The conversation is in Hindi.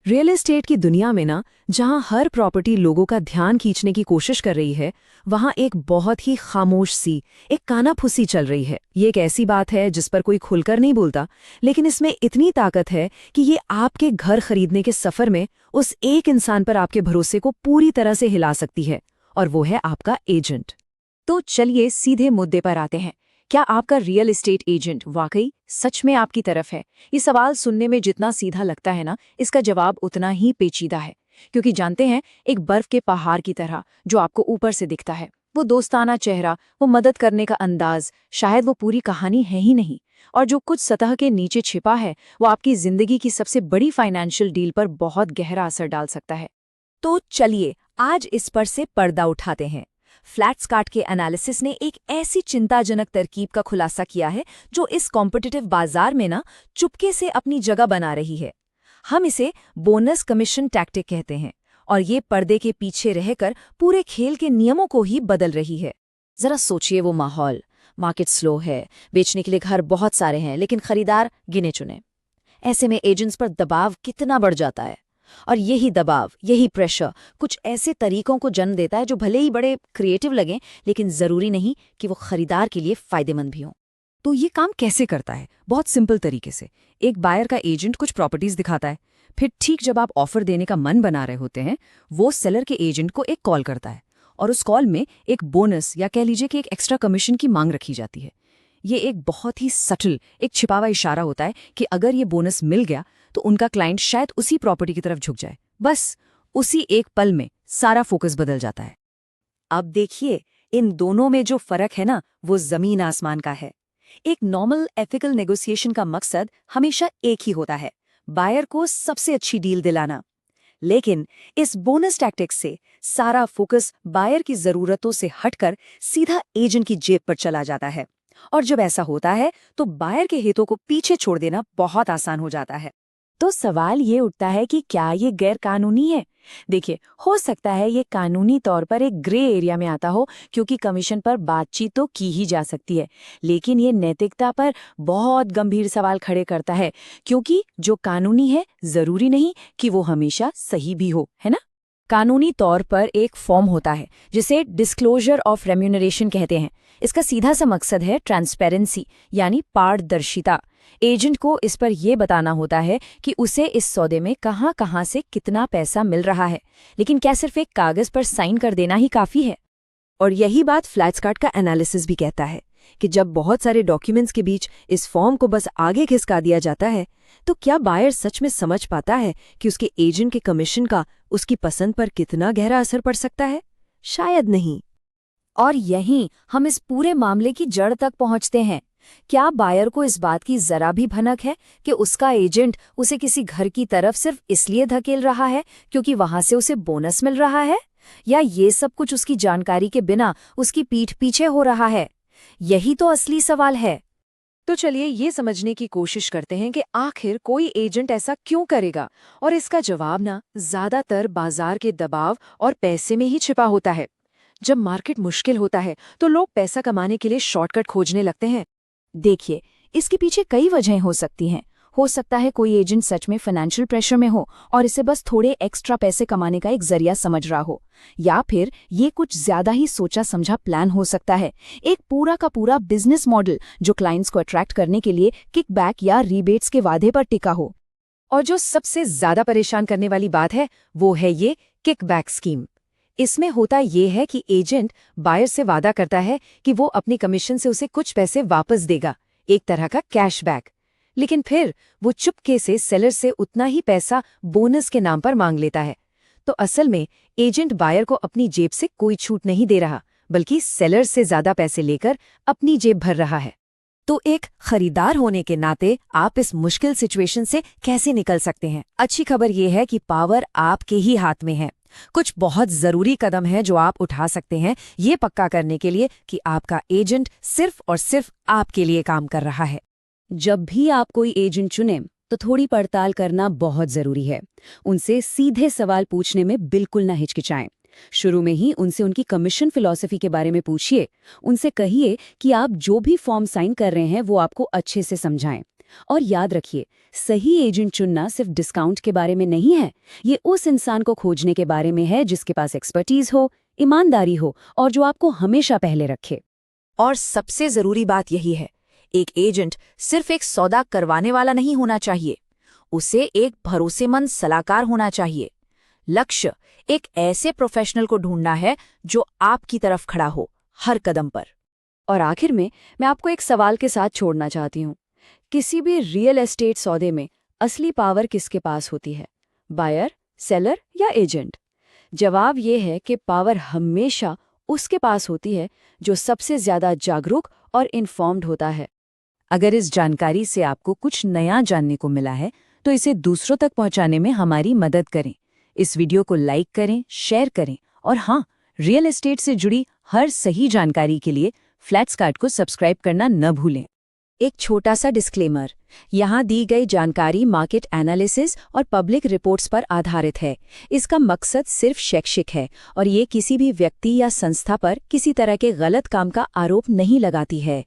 रियल एस्टेट की दुनिया में ना, जहां हर प्रॉपर्टी लोगों का ध्यान खींचने की कोशिश कर रही है, वहां एक बहुत ही खामोश सी, एक कानाफूसी चल रही है। ये एक ऐसी बात है जिस पर कोई खुलकर नहीं बोलता, लेकिन इसमें इतनी ताकत है कि ये आपके घर खरीदने के सफर में उस एक इंसान पर आपके भरोसे को पूरी तरह से हिला सकती है, और वो है आपका एजेंट। तो चलिए सीधे मुद्दे पर आते हैं। क्या आपका रियल एस्टेट एजेंट वाकई सच में आपकी तरफ है? ये सवाल सुनने में जितना सीधा लगता है ना, इसका जवाब उतना ही पेचीदा है। क्योंकि जानते हैं, एक बर्फ के पहाड़ की तरह जो आपको ऊपर से दिखता है, वो दोस्ताना चेहरा, वो मदद करने का अंदाज, शायद वो पूरी कहानी है ही नहीं। और जो कुछ सतह के नीचे छिपा है, वो आपकी जिंदगी की सबसे बड़ी फाइनेंशियल डील पर बहुत गहरा असर डाल सकता है। तो चलिए आज इस पर से पर्दा उठाते हैं। फ्लैट्सकार्ट के एनालिसिस ने एक ऐसी चिंताजनक तरकीब का खुलासा किया है जो इस कॉम्पिटिटिव बाजार में ना चुपके से अपनी जगह बना रही है। हम इसे बोनस कमीशन टैक्टिक कहते हैं, और ये पर्दे के पीछे रहकर पूरे खेल के नियमों को ही बदल रही है। जरा सोचिए वो माहौल। मार्केट स्लो है, बेचने के लिए घर बहुत सारे हैं, लेकिन खरीदार गिने चुने। ऐसे में एजेंट्स पर दबाव कितना बढ़ जाता है। और यही दबाव, यही प्रेशर कुछ ऐसे तरीकों को जन्म देता है जो भले ही बड़े क्रिएटिव लगें, लेकिन ज़रूरी नहीं कि वो खरीदार के लिए फ़ायदेमंद भी हों। तो ये काम कैसे करता है? बहुत सिंपल तरीके से। एक बायर का एजेंट कुछ प्रॉपर्टीज दिखाता है, फिर ठीक जब आप ऑफर देने का मन बना रहे होते हैं, वो सेलर के एजेंट को एक कॉल करता है, और उस कॉल में एक बोनस या कह लीजिए कि एक एक्स्ट्रा कमीशन की मांग रखी जाती है। ये एक बहुत ही सटल, एक छिपा हुआ इशारा होता है कि अगर ये बोनस मिल गया तो उनका क्लाइंट शायद उसी प्रॉपर्टी की तरफ झुक जाए। बस उसी एक पल में सारा फोकस बदल जाता है। अब देखिए, इन दोनों में जो फर्क है ना, वो जमीन आसमान का है। एक नॉर्मल एथिकल नेगोशिएशन का मकसद हमेशा एक ही होता है, बायर को सबसे अच्छी डील दिलाना। लेकिन इस बोनस टैक्टिक्स से सारा फोकस बायर की जरूरतों से हटकर सीधा एजेंट की जेब पर चला जाता है। और जब ऐसा होता है तो बायर के हितों को पीछे छोड़ देना बहुत आसान हो जाता है। तो सवाल ये उठता है कि क्या ये गैर कानूनी है? देखिए, हो सकता है ये कानूनी तौर पर एक ग्रे एरिया में आता हो, क्योंकि कमीशन पर बातचीत तो की ही जा सकती है, लेकिन ये नैतिकता पर बहुत गंभीर सवाल खड़े करता है, क्योंकि जो कानूनी है जरूरी नहीं कि वो हमेशा सही भी हो, है ना? कानूनी तौर पर एक फॉर्म होता है जिसे डिस्क्लोजर ऑफ रेम्यूनरेशन कहते हैं। इसका सीधा सा मकसद है ट्रांसपेरेंसी, यानी पारदर्शिता। एजेंट को इस पर यह बताना होता है कि उसे इस सौदे में कहां कहां से कितना पैसा मिल रहा है, लेकिन क्या सिर्फ एक कागज पर साइन कर देना ही काफी है? और यही बात फ्लैट्सकार्ट का एनालिसिस भी कहता है कि जब बहुत सारे डॉक्यूमेंट्स के बीच इस फॉर्म को बस आगे खिसका दिया जाता है, तो क्या बायर सच में समझ पाता है कि उसके एजेंट के कमीशन का उसकी पसंद पर कितना गहरा असर पड़ सकता है? शायद नहीं। और यहीं हम इस पूरे मामले की जड़ तक पहुंचते हैं। क्या बायर को इस बात की जरा भी भनक है कि उसका एजेंट उसे किसी घर की तरफ सिर्फ इसलिए धकेल रहा है क्योंकि वहां से उसे बोनस मिल रहा है, या ये सब कुछ उसकी जानकारी के बिना उसकी पीठ पीछे हो रहा है? यही तो असली सवाल है। तो चलिए ये समझने की कोशिश करते हैं कि आखिर कोई एजेंट ऐसा क्यों करेगा, और इसका जवाब ना ज्यादातर बाजार के दबाव और पैसे में ही छिपा होता है। जब मार्केट मुश्किल होता है तो लोग पैसा कमाने के लिए शॉर्टकट खोजने लगते हैं। देखिए, इसके पीछे कई वजहें हो सकती हैं। हो सकता है कोई एजेंट सच में फाइनेंशियल प्रेशर में हो और इसे बस थोड़े एक्स्ट्रा पैसे कमाने का एक जरिया समझ रहा हो, या फिर ये कुछ ज्यादा ही सोचा समझा प्लान हो सकता है, एक पूरा का पूरा बिजनेस मॉडल जो क्लाइंट्स को अट्रैक्ट करने के लिए किकबैक या रीबेट्स के वादे पर टिका हो। और जो सबसे ज्यादा परेशान करने वाली बात है, वो है ये किकबैक स्कीम। इसमें होता ये है कि एजेंट बायर से वादा करता है कि वो अपनी कमीशन से उसे कुछ पैसे वापस देगा, एक तरह का कैशबैक। लेकिन फिर वो चुपके से सेलर से उतना ही पैसा बोनस के नाम पर मांग लेता है। तो असल में एजेंट बायर को अपनी जेब से कोई छूट नहीं दे रहा, बल्कि सेलर से ज्यादा पैसे लेकर अपनी जेब भर रहा है। तो एक खरीदार होने के नाते आप इस मुश्किल सिचुएशन से कैसे निकल सकते हैं? अच्छी खबर यह है कि पावर आपके ही हाथ में है। कुछ बहुत जरूरी कदम है जो आप उठा सकते हैं, ये पक्का करने के लिए कि आपका एजेंट सिर्फ और सिर्फ आपके लिए काम कर रहा है। जब भी आप कोई एजेंट चुनें तो थोड़ी पड़ताल करना बहुत जरूरी है। उनसे सीधे सवाल पूछने में बिल्कुल ना हिचकिचाएं। शुरू में ही उनसे उनकी कमीशन फिलॉसफी के बारे में पूछिए। उनसे कहिए कि आप जो भी फॉर्म साइन कर रहे हैं वो आपको अच्छे से समझाएं। और याद रखिए, सही एजेंट चुनना सिर्फ डिस्काउंट के बारे में नहीं है, ये उस इंसान को खोजने के बारे में है जिसके पास एक्सपर्टीज हो, ईमानदारी हो और जो आपको हमेशा पहले रखे। और सबसे जरूरी बात यही है, एक एजेंट सिर्फ एक सौदा करवाने वाला नहीं होना चाहिए, उसे एक भरोसेमंद सलाहकार होना चाहिए। लक्ष्य एक ऐसे प्रोफेशनल को ढूंढना है जो आपकी तरफ खड़ा हो हर कदम पर। और आखिर में मैं आपको एक सवाल के साथ छोड़ना चाहती हूँ। किसी भी रियल एस्टेट सौदे में असली पावर किसके पास होती है, बायर, सेलर या एजेंट? जवाब ये है कि पावर हमेशा उसके पास होती है जो सबसे ज्यादा जागरूक और इन्फॉर्म्ड होता है। अगर इस जानकारी से आपको कुछ नया जानने को मिला है तो इसे दूसरों तक पहुंचाने में हमारी मदद करें। इस वीडियो को लाइक करें, शेयर करें और हाँ, रियल एस्टेट से जुड़ी हर सही जानकारी के लिए फ्लैट्सकार्ट को सब्सक्राइब करना न भूलें। एक छोटा सा डिस्क्लेमर, यहाँ दी गई जानकारी मार्केट एनालिसिस और पब्लिक रिपोर्ट्स पर आधारित है। इसका मकसद सिर्फ शैक्षिक है और ये किसी भी व्यक्ति या संस्था पर किसी तरह के गलत काम का आरोप नहीं लगाती है।